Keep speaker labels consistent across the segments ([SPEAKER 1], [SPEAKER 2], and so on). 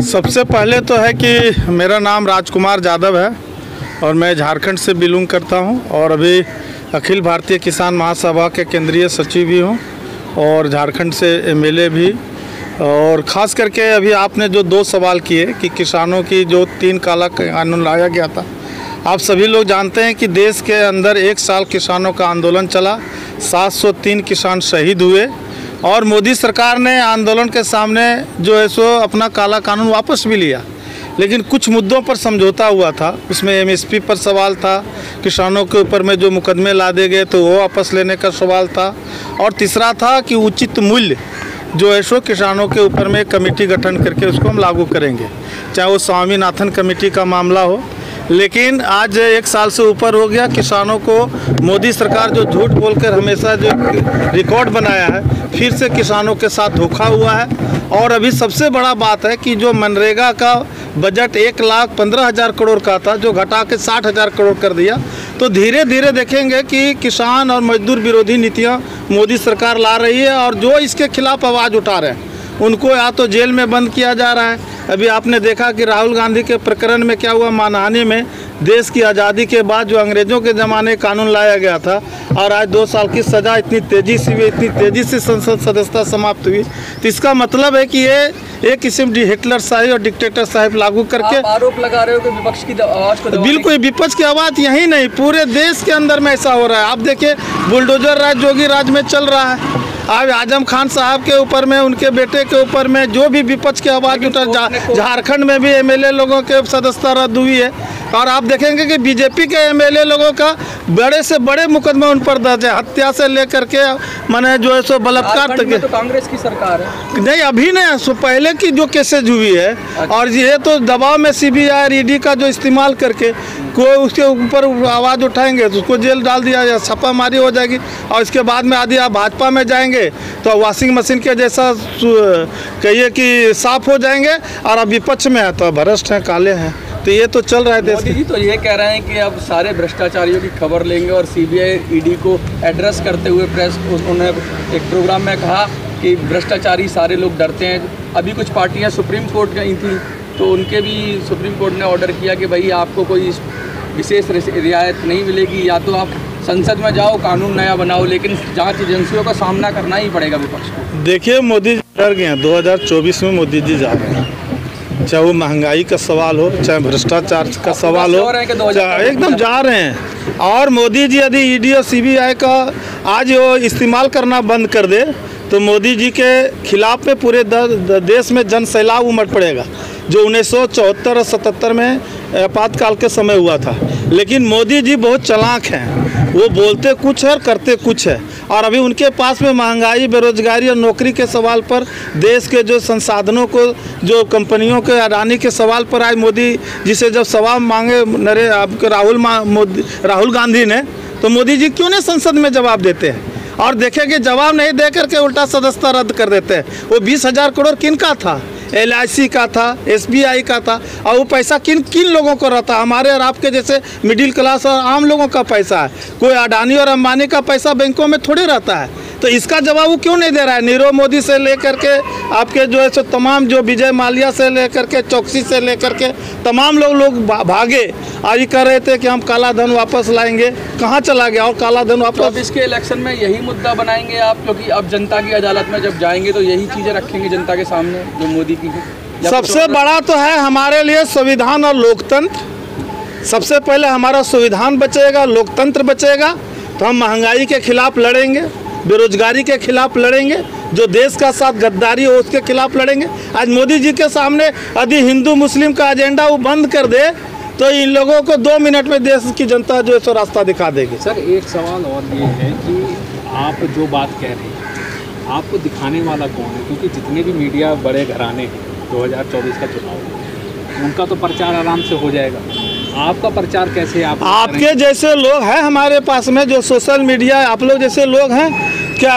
[SPEAKER 1] सबसे पहले तो है कि मेरा नाम राजकुमार यादव है और मैं झारखंड से बिलोंग करता हूं और अभी अखिल भारतीय किसान महासभा के केंद्रीय सचिव भी हूं और झारखंड से एमएलए भी। और ख़ास करके अभी आपने जो दो सवाल किए कि किसानों की जो 3 काला कानून लाया गया था, आप सभी लोग जानते हैं कि देश के अंदर 1 साल किसानों का आंदोलन चला, 703 किसान शहीद हुए और मोदी सरकार ने आंदोलन के सामने जो है सो अपना काला कानून वापस भी लिया। लेकिन कुछ मुद्दों पर समझौता हुआ था, उसमें एमएसपी पर सवाल था, किसानों के ऊपर में जो मुकदमे लादे गए तो वो वापस लेने का सवाल था और तीसरा था कि उचित मूल्य जो है सो किसानों के ऊपर में कमेटी गठन करके उसको हम लागू करेंगे, चाहे वो स्वामीनाथन कमेटी का मामला हो। लेकिन आज 1 साल से ऊपर हो गया, किसानों को मोदी सरकार जो झूठ बोलकर हमेशा जो रिकॉर्ड बनाया है, फिर से किसानों के साथ धोखा हुआ है। और अभी सबसे बड़ा बात है कि जो मनरेगा का बजट 1,15,000 करोड़ का था, जो घटा के 60,000 करोड़ कर दिया, तो धीरे धीरे देखेंगे कि किसान और मजदूर विरोधी नीतियां मोदी सरकार ला रही है और जो इसके खिलाफ आवाज़ उठा रहे हैं उनको या तो जेल में बंद किया जा रहा है। अभी आपने देखा कि राहुल गांधी के प्रकरण में क्या हुआ, मानहानि में देश की आज़ादी के बाद जो अंग्रेज़ों के ज़माने कानून लाया गया था और आज 2 साल की सज़ा इतनी तेज़ी से हुई, इतनी तेज़ी से संसद सदस्यता समाप्त हुई, तो इसका मतलब है कि ये एक किस्म की हिटलर शाही और डिक्टेटर साहिब लागू करके
[SPEAKER 2] आप आरोप लगा रहे हो कि विपक्ष की आवाज़ को
[SPEAKER 1] बिल्कुल विपक्ष की आवाज़ यही नहीं, पूरे देश के अंदर में ऐसा हो रहा है। आप देखिए बुलडोजर राज जोगी राज में चल रहा है। आज आजम खान साहब के ऊपर में, उनके बेटे के ऊपर में जो भी विपक्ष की आवाज़ उठा, झारखंड में भी एमएलए लोगों के सदस्यता रद्द हुई है और आप देखेंगे कि बीजेपी के एमएलए लोगों का बड़े से बड़े मुकदमे उन पर दर्ज है, हत्या से लेकर के माने जो है सो बलात्कार तक।
[SPEAKER 2] तो कांग्रेस की सरकार है
[SPEAKER 1] नहीं, अभी नहीं, सो पहले की जो केसेज हुई है। और ये तो दबाव में सीबीआई और ईडी का जो इस्तेमाल करके कोई उसके ऊपर आवाज़ उठाएंगे तो उसको जेल डाल दिया जाए, छापामारी हो जाएगी और इसके बाद में आदि आप भाजपा में जाएंगे तो वॉशिंग मशीन के जैसा कहिए कि साफ हो जाएंगे और अब विपक्ष में है तो भ्रष्ट हैं, काले हैं। तो ये तो चल रहा है देश।
[SPEAKER 2] मोदी जी तो ये कह रहे हैं कि अब सारे भ्रष्टाचारियों की खबर लेंगे और सीबीआई ईडी को एड्रेस करते हुए उन्होंने एक प्रोग्राम में कहा कि भ्रष्टाचारी सारे लोग डरते हैं। अभी कुछ पार्टियां सुप्रीम कोर्ट गई थी तो उनके भी सुप्रीम कोर्ट ने ऑर्डर किया कि भाई आपको कोई विशेष रियायत नहीं मिलेगी, या तो आप संसद में जाओ, कानून नया बनाओ, लेकिन जांच एजेंसियों का सामना करना ही पड़ेगा विपक्ष को।
[SPEAKER 1] देखिए मोदी जी डर गए हैं, 2024 में मोदी जी जा रहे हैं, चाहे वो महंगाई का सवाल हो, चाहे भ्रष्टाचार का सवाल हो, एकदम जा रहे हैं। और मोदी जी यदि ईडी और सीबीआई का आज वो इस्तेमाल करना बंद कर दे तो मोदी जी के खिलाफ में पूरे देश में जन सैलाब उमड़ पड़ेगा, जो 1974 और 77 में आपातकाल के समय हुआ था। लेकिन मोदी जी बहुत चालाक हैं, वो बोलते कुछ है और करते कुछ है। और अभी उनके पास में महंगाई, बेरोजगारी और नौकरी के सवाल पर, देश के जो संसाधनों को, जो कंपनियों के अडानी के सवाल पर आज मोदी जी से जब सवाल मांगे राहुल गांधी ने, तो मोदी जी क्यों नहीं संसद में जवाब देते हैं? और देखें कि जवाब नहीं दे करके उल्टा सदस्यता रद्द कर देते हैं। वो 20,000 करोड़ किन का था? LIC का था, SBI का था, और वो पैसा किन किन लोगों को रहता? हमारे और आपके जैसे मिडिल क्लास और आम लोगों का पैसा है। कोई अडानी और अंबानी का पैसा बैंकों में थोड़े रहता है। तो इसका जवाब वो क्यों नहीं दे रहा है? नीरव मोदी से लेकर के आपके जो है सो तमाम, जो विजय माल्या से लेकर के, चौकसी से लेकर के तमाम लोग भागे और ये कह रहे थे कि हम काला धन वापस लाएंगे। कहाँ चला गया और काला धन वापस?
[SPEAKER 2] तो इसके इलेक्शन में यही मुद्दा बनाएंगे आप, क्योंकि अब जनता की अदालत में जब जाएंगे तो यही चीज़ें रखेंगे जनता के सामने जो मोदी की है।
[SPEAKER 1] सबसे बड़ा तो है हमारे लिए संविधान और लोकतंत्र। सबसे पहले हमारा संविधान बचेगा, लोकतंत्र बचेगा तो हम महंगाई के खिलाफ लड़ेंगे, बेरोजगारी के खिलाफ लड़ेंगे, जो देश का साथ गद्दारी हो उसके खिलाफ लड़ेंगे। आज मोदी जी के सामने यदि हिंदू मुस्लिम का एजेंडा वो बंद कर दे तो इन लोगों को 2 मिनट में देश की जनता जो है सो रास्ता दिखा देगी।
[SPEAKER 3] सर एक सवाल और ये है कि आप जो बात कह रहे हैं, आपको दिखाने वाला कौन है? क्योंकि जितने भी मीडिया बड़े घराने हैं, 2024 का चुनाव, उनका तो प्रचार आराम से हो जाएगा, आपका प्रचार कैसे?
[SPEAKER 1] आपके जैसे लोग हैं हमारे पास में, जो सोशल मीडिया, आप लोग जैसे लोग हैं क्या?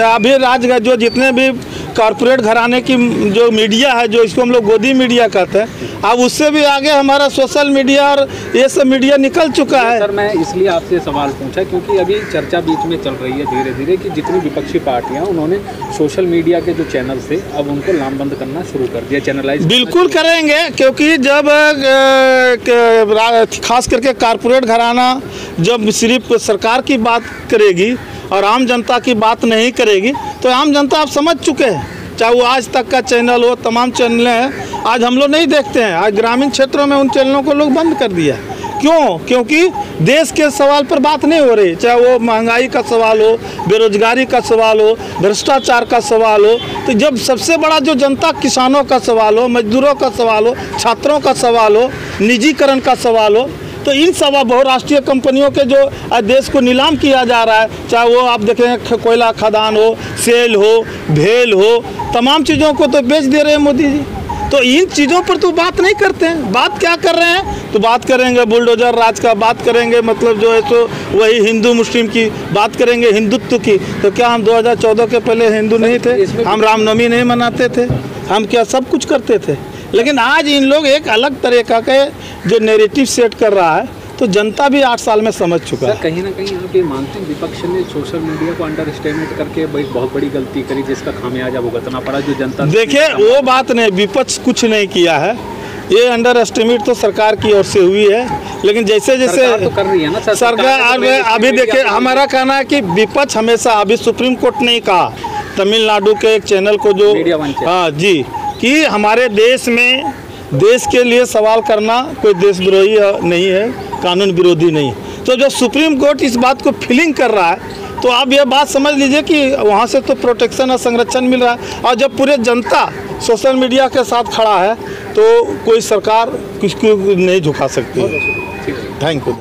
[SPEAKER 1] अभी जो जितने भी कॉरपोरेट घराने की जो मीडिया है, जो इसको हम लोग गोदी मीडिया कहते हैं, अब उससे भी आगे हमारा सोशल मीडिया और ये सब मीडिया निकल चुका है।
[SPEAKER 3] सर मैं इसलिए आपसे सवाल पूछा क्योंकि अभी चर्चा बीच में चल रही है धीरे धीरे कि जितनी विपक्षी पार्टियां उन्होंने सोशल मीडिया के जो चैनल थे अब उनको लामबंद करना शुरू कर दिया, चैनलाइज।
[SPEAKER 1] बिल्कुल करेंगे, क्योंकि जब खास करके कॉरपोरेट घराना जब सिर्फ सरकार की बात करेगी और आम जनता की बात नहीं करेगी तो आम जनता आप समझ चुके हैं, चाहे वो आज तक का चैनल हो, तमाम चैनलें हैं, आज हम लोग नहीं देखते हैं। आज ग्रामीण क्षेत्रों में उन चैनलों को लोग बंद कर दिया। क्यों? क्योंकि देश के सवाल पर बात नहीं हो रही, चाहे वो महंगाई का सवाल हो, बेरोजगारी का सवाल हो, भ्रष्टाचार का सवाल हो। तो जब सबसे बड़ा जो जनता, किसानों का सवाल हो, मजदूरों का सवाल हो, छात्रों का सवाल हो, निजीकरण का सवाल हो, तो इन सब बहुराष्ट्रीय कंपनियों के जो देश को नीलाम किया जा रहा है, चाहे वो आप देखें कोयला खदान हो, सेल हो, भेल हो, तमाम चीज़ों को तो बेच दे रहे हैं मोदी जी। तो इन चीज़ों पर तो बात नहीं करते हैं। बात क्या कर रहे हैं? तो बात करेंगे बुलडोजर राज का, बात करेंगे मतलब जो है तो वही हिंदू मुस्लिम की बात करेंगे, हिंदुत्व की। तो क्या हम 2014 के पहले हिंदू नहीं थे? हम रामनवमी नहीं मनाते थे? हम क्या सब कुछ करते थे? लेकिन आज इन लोग एक अलग तरीका के जो नैरेटिव सेट कर रहा है, तो जनता भी 8 साल में समझ चुका है।
[SPEAKER 3] कहीं ना कहीं आप ये मानते हैं विपक्ष ने सोशल मीडिया को अंडर एस्टिमेट करके एक बहुत बड़ी गलती करी जिसका खामियाजा भुगतना पड़ा, जो जनता। देखिए
[SPEAKER 1] वो बात नहीं, विपक्ष कुछ नहीं किया है, ये अंडर एस्टिमेट तो सरकार की ओर से हुई है। लेकिन जैसे जैसे
[SPEAKER 3] तो कर रही है ना
[SPEAKER 1] सरकार, अभी देखिए हमारा कहना है कि विपक्ष हमेशा, अभी सुप्रीम कोर्ट ने कहा तमिलनाडु के एक चैनल को जो, हाँ जी, कि हमारे देश में देश के लिए सवाल करना कोई देशद्रोही नहीं है, कानून विरोधी नहीं। तो जब सुप्रीम कोर्ट इस बात को फीलिंग कर रहा है तो आप ये बात समझ लीजिए कि वहाँ से तो प्रोटेक्शन और संरक्षण मिल रहा है। और जब पूरे जनता सोशल मीडिया के साथ खड़ा है तो कोई सरकार किसको नहीं झुका सकती है। Thank you.